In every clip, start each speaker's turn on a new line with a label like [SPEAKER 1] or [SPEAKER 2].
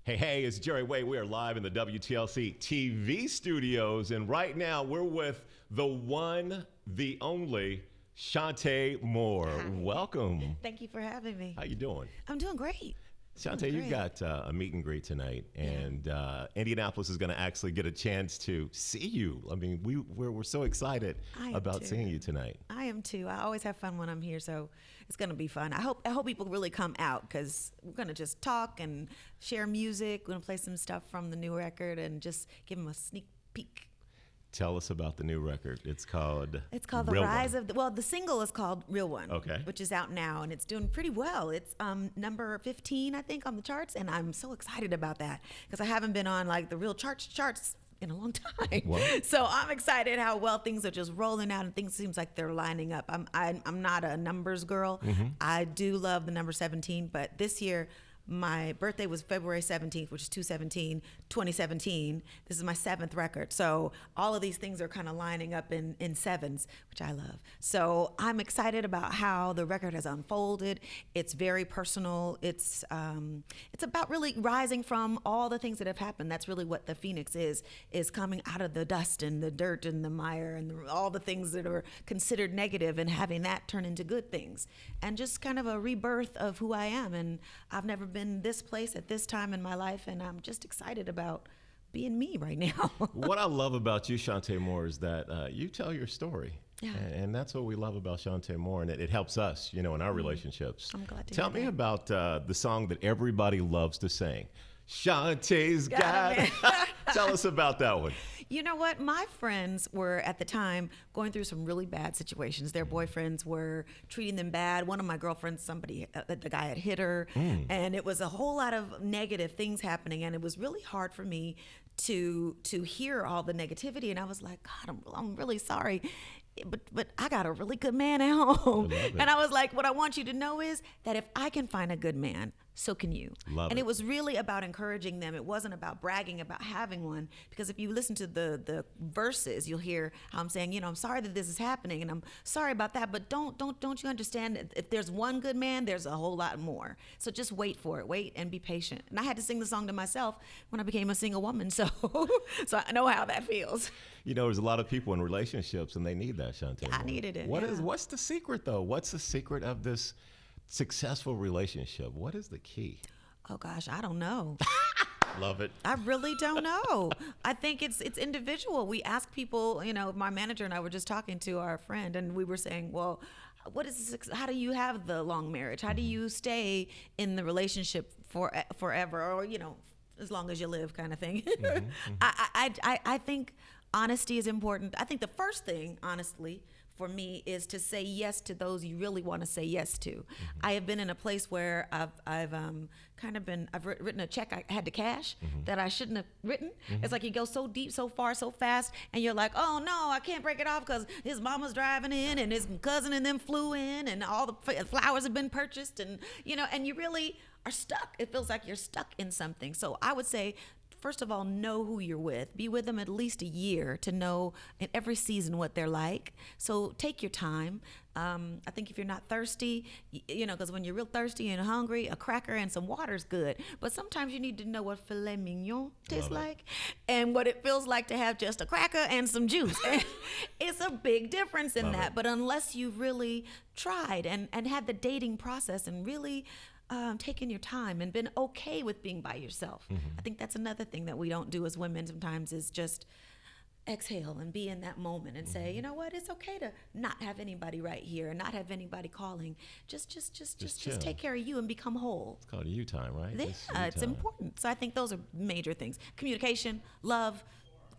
[SPEAKER 1] Hey, it's Jerry Way. We are live in the WTLC TV studios, and right now we're with the one, the only, Chanté Moore.
[SPEAKER 2] Hi.
[SPEAKER 1] Welcome.
[SPEAKER 2] Thank you for having me.
[SPEAKER 1] How you doing?
[SPEAKER 2] I'm doing great.
[SPEAKER 1] Chanté, you've got a meet and greet tonight, and Indianapolis is going to actually get a chance to see you. I mean, we're so excited about seeing you tonight.
[SPEAKER 2] I am too. I always have fun when I'm here, so it's going to be fun. I hope people really come out because we're going to just talk and share music. We're going to play some stuff from the new record and just give them a sneak peek.
[SPEAKER 1] Tell us about the new record. It's called
[SPEAKER 2] The
[SPEAKER 1] Real
[SPEAKER 2] Rise
[SPEAKER 1] One.
[SPEAKER 2] of the, well, the single is called Real One,
[SPEAKER 1] Okay.
[SPEAKER 2] which is out now, and it's doing pretty well. It's number 15, I think, on the charts, and I'm so excited about that because I haven't been on like the real charts in a long time.
[SPEAKER 1] What?
[SPEAKER 2] So I'm excited how well things are just rolling out and things seems like they're lining up. I'm not a numbers girl. I do love the number 17, but this year my birthday was February 17th, which is 2/17, 2017. This is my 7th record. So all of these things are kind of lining up in sevens, which I love. So I'm excited about how the record has unfolded. It's very personal. It's about really rising from all the things that have happened. That's really what the Phoenix is coming out of the dust and the dirt and the mire and all the things that are considered negative and having that turn into good things. And just kind of a rebirth of who I am. And I've never been this place at this time in my life, and I'm just excited about being me right now.
[SPEAKER 1] What I love about you, Chanté Moore, is that you tell your story.
[SPEAKER 2] Yeah.
[SPEAKER 1] And that's what we love about Chanté Moore, and it helps us, in our relationships.
[SPEAKER 2] I'm glad to
[SPEAKER 1] Tell
[SPEAKER 2] hear
[SPEAKER 1] me
[SPEAKER 2] that.
[SPEAKER 1] about the song that everybody loves to sing. Chanté's got
[SPEAKER 2] Got
[SPEAKER 1] it.
[SPEAKER 2] it.
[SPEAKER 1] Tell us about that one.
[SPEAKER 2] You know what? My friends were at the time going through some really bad situations. Their boyfriends were treating them bad. One of my girlfriends, the guy had hit her, and it was a whole lot of negative things happening. And it was really hard for me to hear all the negativity. And I was like, God, I'm really sorry. But I got a really good man at home. And I was like, what I want you to know is that if I can find a good man, so can you.
[SPEAKER 1] Love
[SPEAKER 2] and
[SPEAKER 1] it.
[SPEAKER 2] it was really about encouraging them. It wasn't about bragging about having one, because if you listen to the verses, you'll hear how I'm saying, I'm sorry that this is happening and I'm sorry about that, but don't you understand that if there's one good man, there's a whole lot more. So just wait for it. Wait and be patient. And I had to sing the song to myself when I became a single woman, so I know how that feels.
[SPEAKER 1] There's a lot of people in relationships, and they need that, Chanté.
[SPEAKER 2] I needed it,
[SPEAKER 1] What's the secret, though? What's the secret of this successful relationship? What is the key?
[SPEAKER 2] Oh gosh, I don't know.
[SPEAKER 1] Love it.
[SPEAKER 2] I really don't know. I think it's individual. We ask people, my manager and I were just talking to our friend, and we were saying, well, what is this, how do you have the long marriage? How do you stay in the relationship forever, or as long as you live, kind of thing? I think honesty is important. I think the first thing, honestly, for me is to say yes to those you really want to say yes to. I have been in a place where I've written a check I had to cash that I shouldn't have written. It's like you go so deep, so far, so fast, and you're like, oh no, I can't break it off because his mama's driving in and his cousin and them flew in and all the flowers have been purchased, and and you really are stuck. It feels like you're stuck in something. So I would say, first of all, know who you're with. Be with them at least a year to know in every season what they're like. So take your time. I think if you're not thirsty, because when you're real thirsty and hungry, a cracker and some water is good. But sometimes you need to know what filet mignon tastes like and what it feels like to have just a cracker and some juice. It's a big difference in that. But unless you've really tried and had the dating process and really taken your time and been okay with being by yourself. I think that's another thing that we don't do as women sometimes, is just exhale and be in that moment and say, you know what, it's okay to not have anybody right here and not have anybody calling. Just take care of you and become whole.
[SPEAKER 1] It's called you time, right?
[SPEAKER 2] Yeah, it's important. So I think those are major things. Communication, love,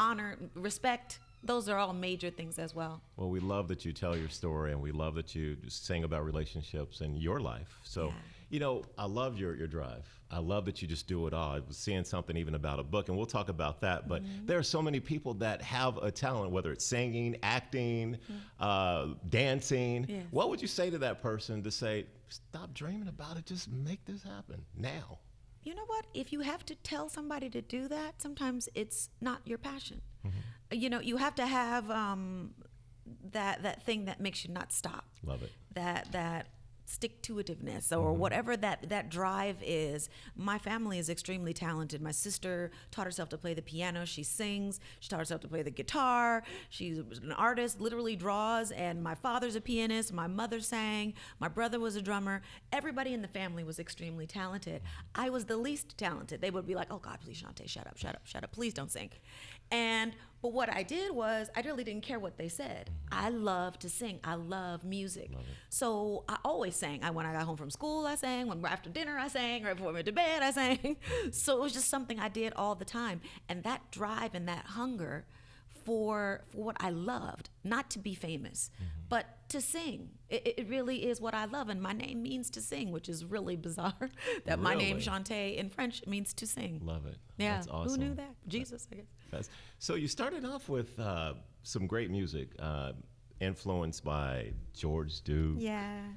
[SPEAKER 2] honor, respect. Those are all major things as well.
[SPEAKER 1] Well, we love that you tell your story, and we love that you sing about relationships and your life. So, I love your drive. I love that you just do it all. I was seeing something even about a book, and we'll talk about that. But there are so many people that have a talent, whether it's singing, acting, dancing.
[SPEAKER 2] Yes.
[SPEAKER 1] What would you say to that person to say, stop dreaming about it, just make this happen now?
[SPEAKER 2] You know what? If you have to tell somebody to do that, sometimes it's not your passion. You have to have that thing that makes you not stop.
[SPEAKER 1] Love it.
[SPEAKER 2] That stick-to-itiveness or whatever that drive is. My family is extremely talented. My sister taught herself to play the piano. She sings. She taught herself to play the guitar. She's an artist, literally draws. And my father's a pianist. My mother sang. My brother was a drummer. Everybody in the family was extremely talented. I was the least talented. They would be like, oh God, please, Chanté, shut up, shut up, shut up. Please don't sing. But what I did was I really didn't care what they said. I love to sing. I love music. So I always sang. When I got home from school, I sang. When after dinner, I sang. Right before I went to bed, I sang. So it was just something I did all the time. And that drive and that hunger for what I loved, not to be famous, but to sing. It really is what I love. And my name means to sing, which is really bizarre. That my name, Chanté, in French means to sing.
[SPEAKER 1] Love it.
[SPEAKER 2] Yeah.
[SPEAKER 1] That's awesome.
[SPEAKER 2] Who knew that? Jesus, I guess.
[SPEAKER 1] So you started off with some great music, influenced by George Duke,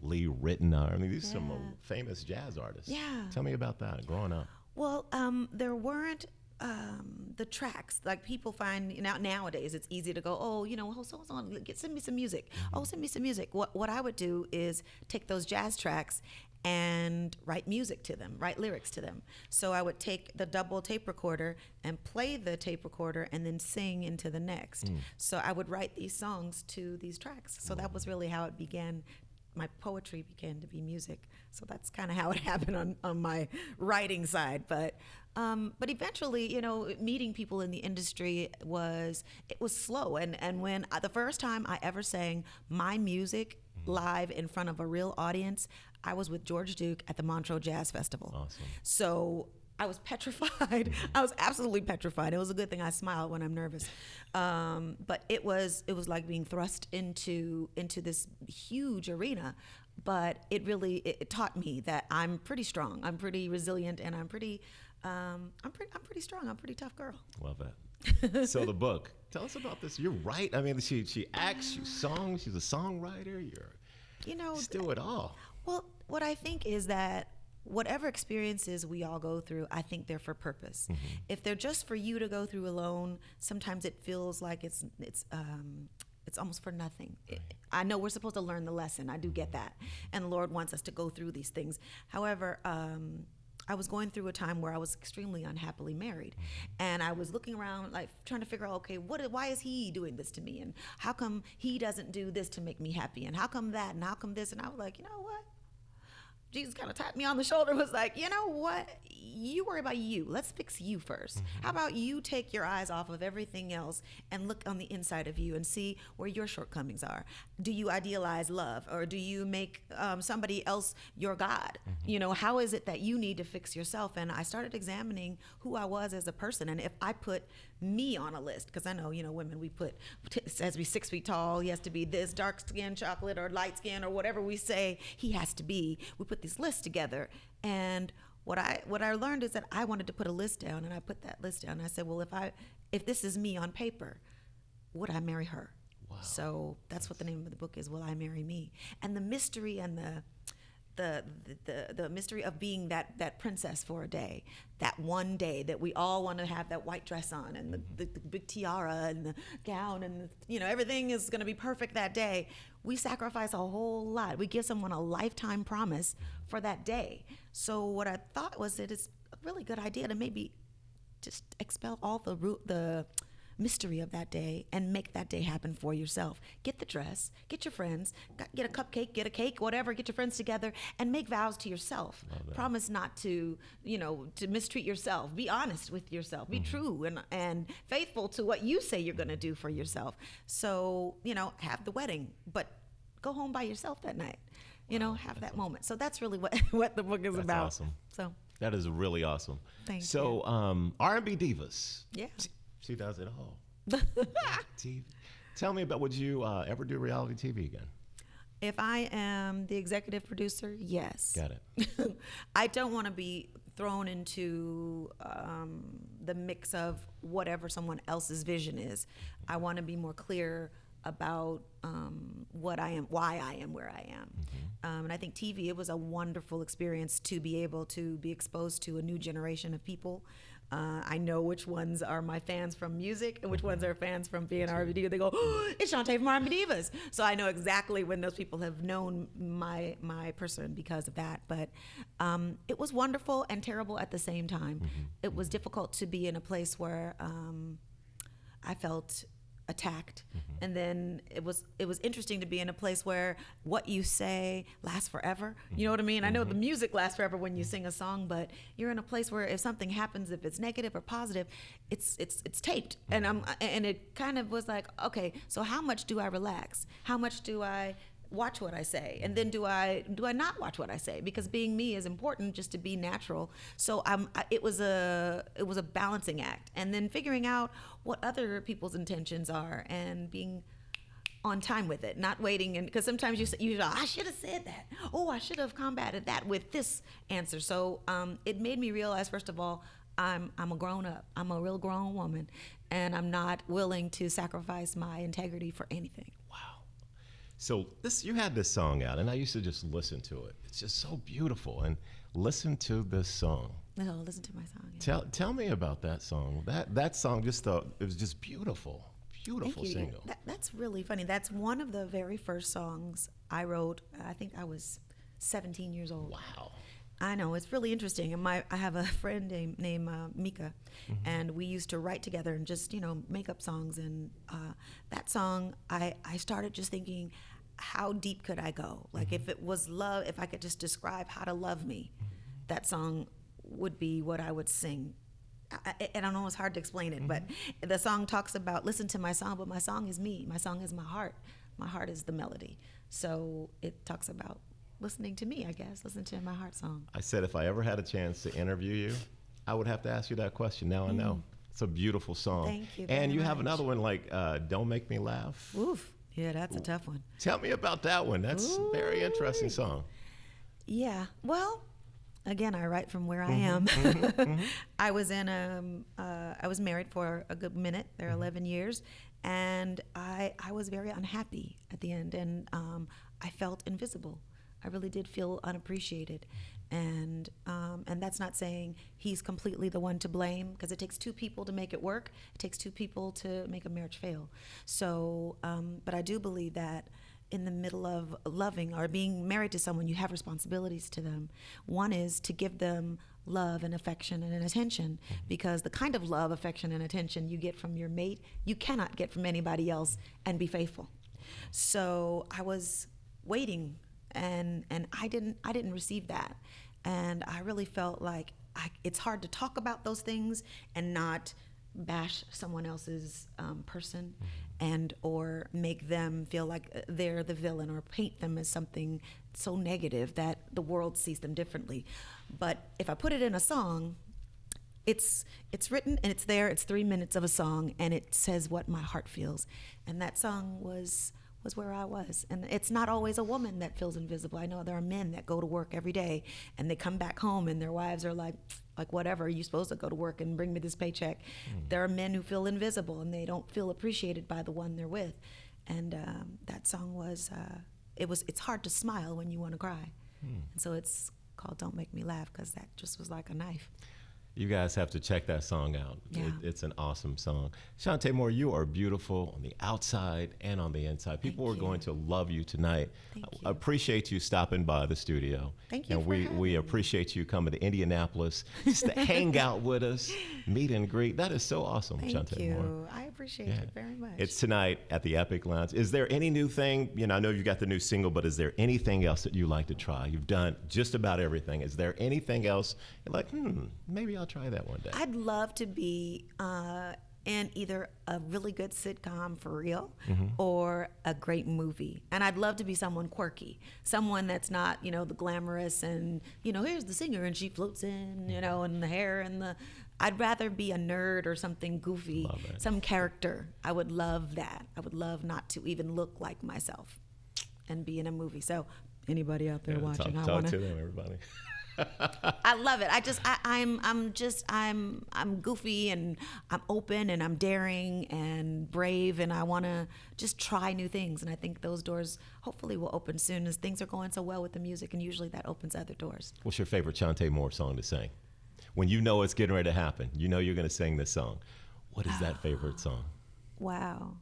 [SPEAKER 1] Lee Ritenour. I mean, these are some famous jazz artists.
[SPEAKER 2] Yeah.
[SPEAKER 1] Tell me about that, growing up.
[SPEAKER 2] Well, there weren't the tracks like people find nowadays. It's easy to go, oh, send me some music. Oh, send me some music. What I would do is take those jazz tracks and write music to them, write lyrics to them. So I would take the double tape recorder and play the tape recorder and then sing into the next. So I would write these songs to these tracks. So that was really how it began. My poetry began to be music. So that's kind of how it happened on my writing side. But eventually, meeting people in the industry was slow. And when the first time I ever sang my music live in front of a real audience, I was with George Duke at the Montreux Jazz Festival.
[SPEAKER 1] Awesome.
[SPEAKER 2] So I was petrified. I was absolutely petrified. It was a good thing I smile when I'm nervous. But it was like being thrust into this huge arena. But it taught me that I'm pretty strong. I'm pretty resilient, and I'm pretty strong. I'm a pretty tough girl.
[SPEAKER 1] Love that. So the book, tell us about this. You're right. I mean, she acts, she songs, she's a songwriter. Just do it all.
[SPEAKER 2] Well, what I think is that whatever experiences we all go through, I think they're for purpose. If they're just for you to go through alone, sometimes it feels like it's almost for nothing. I know we're supposed to learn the lesson. I do get that. And the Lord wants us to go through these things. However, I was going through a time where I was extremely unhappily married. And I was looking around, like trying to figure out, okay, why is he doing this to me? And how come he doesn't do this to make me happy? And how come that? And how come this? And I was like, you know what? Jesus kind of tapped me on the shoulder, was like, you know what? You worry about you. Let's fix you first. How about you take your eyes off of everything else and look on the inside of you and see where your shortcomings are? Do you idealize love, or do you make somebody else your God? How is it that you need to fix yourself? And I started examining who I was as a person, and if I put me on a list, because I know, women, we put, has to be 6 feet tall, he has to be this dark skin, chocolate, or light skin, or whatever we say he has to be. We put these lists together, and what I learned is that I wanted to put a list down, and I put that list down. And I said, well, if this is me on paper, would I marry her? Wow. So that's what the name of the book is, Will I Marry Me? And the mystery and the mystery of being that princess for a day, that one day that we all want to have that white dress on and the big tiara and the gown and everything is going to be perfect that day. We sacrifice a whole lot. We give someone a lifetime promise for that day. So what I thought was that it's a really good idea to maybe just expel all the mystery of that day and make that day happen for yourself. Get the dress, get your friends, get a cupcake, get a cake, whatever, get your friends together and make vows to yourself. Promise not to, to mistreat yourself. Be honest with yourself. Be true and faithful to what you say you're going to do for yourself. So, have the wedding, but go home by yourself that night. Have that moment. So that's really what the book is about.
[SPEAKER 1] That's awesome.
[SPEAKER 2] So
[SPEAKER 1] that is really awesome.
[SPEAKER 2] Thank you.
[SPEAKER 1] So R&B divas.
[SPEAKER 2] Yeah.
[SPEAKER 1] She does it all. TV. Tell me about, would you ever do reality TV again?
[SPEAKER 2] If I am the executive producer, yes.
[SPEAKER 1] Got it.
[SPEAKER 2] I don't want to be thrown into the mix of whatever someone else's vision is. I want to be more clear about what I am, why I am where I am. And I think TV, it was a wonderful experience to be able to be exposed to a new generation of people. I know which ones are my fans from music and which ones are fans from being R&B. They go, oh, it's Chanté from R&B Divas. So I know exactly when those people have known my person because of that. But it was wonderful and terrible at the same time. It was difficult to be in a place where I felt attacked, and then it was interesting to be in a place where what you say lasts forever. You know what I mean? I know the music lasts forever when you sing a song, but you're in a place where if something happens, if it's negative or positive, it's taped. And it kind of was like, okay, so how much do I relax? How much do I watch what I say, and then do I not watch what I say? Because being me is important, just to be natural. So it was a balancing act, and then figuring out what other people's intentions are and being on time with it, not waiting. And because sometimes you I should have said that. Oh, I should have combated that with this answer. So it made me realize, first of all, I'm a grown up. I'm a real grown woman, and I'm not willing to sacrifice my integrity for anything.
[SPEAKER 1] So you had this song out, and I used to just listen to it. It's just so beautiful. And listen to this song.
[SPEAKER 2] No, listen to my song. Yeah.
[SPEAKER 1] Tell me about that song. That song it was just beautiful, beautiful single.
[SPEAKER 2] That's really funny. That's one of the very first songs I wrote. I think I was 17 years old.
[SPEAKER 1] Wow.
[SPEAKER 2] I know, it's really interesting. And I have a friend named Mika, and we used to write together and just, make up songs. And that song, I started just thinking, how deep could I go? Like, if it was love, if I could just describe how to love me, that song would be what I would sing. And I know it's hard to explain it, but the song talks about, listen to my song, but my song is me. My song is my heart. My heart is the melody. So it talks about listening to me, I guess, listen to my heart song.
[SPEAKER 1] I said if I ever had a chance to interview you, I would have to ask you that question. Now I know. It's a beautiful song.
[SPEAKER 2] Thank you.
[SPEAKER 1] And you have another one like Don't Make Me Laugh.
[SPEAKER 2] Oof. Yeah, that's a tough one.
[SPEAKER 1] Tell me about that one. That's a very interesting song.
[SPEAKER 2] Yeah. Well, again, I write from where I am. I was I was married for a good minute. There 11 years. And I was very unhappy at the end. And I felt invisible. I really did feel unappreciated, and that's not saying he's completely the one to blame, because it takes two people to make it work. It takes two people to make a marriage fail. So, but I do believe that in the middle of loving or being married to someone, you have responsibilities to them. One is to give them love and affection and attention, because the kind of love, affection, and attention you get from your mate, you cannot get from anybody else and be faithful. So I was waiting. And I didn't receive that, and I really felt like it's hard to talk about those things and not bash someone else's person, and or make them feel like they're the villain, or paint them as something so negative that the world sees them differently. But if I put it in a song, it's written and it's there. It's 3 minutes of a song, and it says what my heart feels, and that song was where I was. And it's not always a woman that feels invisible. I know there are men that go to work every day, and they come back home and their wives are like whatever, you're supposed to go to work and bring me this paycheck. There are men who feel invisible and they don't feel appreciated by the one they're with. And that song was, it's hard to smile when you want to cry. And so it's called Don't Make Me Laugh, because that just was like a knife.
[SPEAKER 1] You guys have to check that song out.
[SPEAKER 2] Yeah.
[SPEAKER 1] It's an awesome song. Chanté Moore, you are beautiful on the outside and on the inside. People are going to love you tonight. I appreciate you stopping by the studio.
[SPEAKER 2] Thank you.
[SPEAKER 1] And we appreciate you coming to Indianapolis just to hang out with us, meet and greet. That is so awesome, Chanté Moore.
[SPEAKER 2] I appreciate it very much.
[SPEAKER 1] It's tonight at the Epic Lounge. Is there any new thing? I know you got the new single, but is there anything else that you like to try? You've done just about everything. Is there anything else you're like, maybe I'll try that one day?
[SPEAKER 2] I'd love to be in either a really good sitcom for real or a great movie. And I'd love to be someone quirky, someone that's not, the glamorous and, here's the singer and she floats in, and the hair and I'd rather be a nerd or something goofy, some character. I would love that. I would love not to even look like myself and be in a movie. So anybody out there watching,
[SPEAKER 1] talk to them, everybody.
[SPEAKER 2] I love it. I'm goofy and I'm open and I'm daring and brave and I want to just try new things. And I think those doors hopefully will open soon as things are going so well with the music. And usually that opens other doors. What's
[SPEAKER 1] your favorite Chanté Moore song to sing? When you know it's getting ready to happen, you know you're going to sing this song. What is that favorite song?
[SPEAKER 2] Wow.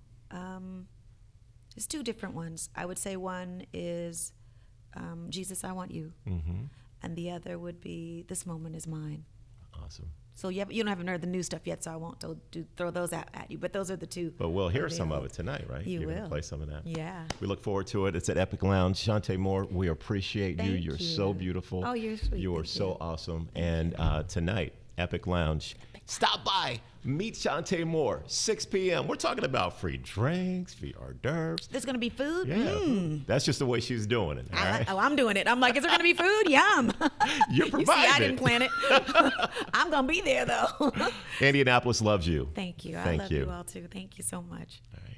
[SPEAKER 2] There's two different ones. I would say one is Jesus, I Want You. Mm-hmm. And the other would be This Moment Is Mine.
[SPEAKER 1] Awesome.
[SPEAKER 2] So you haven't heard the new stuff yet, so I won't throw those out at you. But those are the two.
[SPEAKER 1] But we'll hear some of it tonight, right?
[SPEAKER 2] You're
[SPEAKER 1] going to play some of that.
[SPEAKER 2] Yeah.
[SPEAKER 1] We look forward to it. It's at Epic Lounge. Chanté Moore, we appreciate you. You're so beautiful.
[SPEAKER 2] Oh, you're sweet.
[SPEAKER 1] You are so awesome. And tonight, Epic Lounge. Stop by. Meet Chanté Moore, 6 p.m. We're talking about free drinks, free hors d'oeuvres.
[SPEAKER 2] There's going to be food?
[SPEAKER 1] Yeah. That's just the way she's doing it. All right?
[SPEAKER 2] I'm doing it. I'm like, is there going to be food? Yum.
[SPEAKER 1] You're providing
[SPEAKER 2] You see, I didn't plan it. I'm going to be there, though.
[SPEAKER 1] Indianapolis loves you.
[SPEAKER 2] Thank you.
[SPEAKER 1] Thank
[SPEAKER 2] I love you all, too. Thank you so much.
[SPEAKER 1] All right.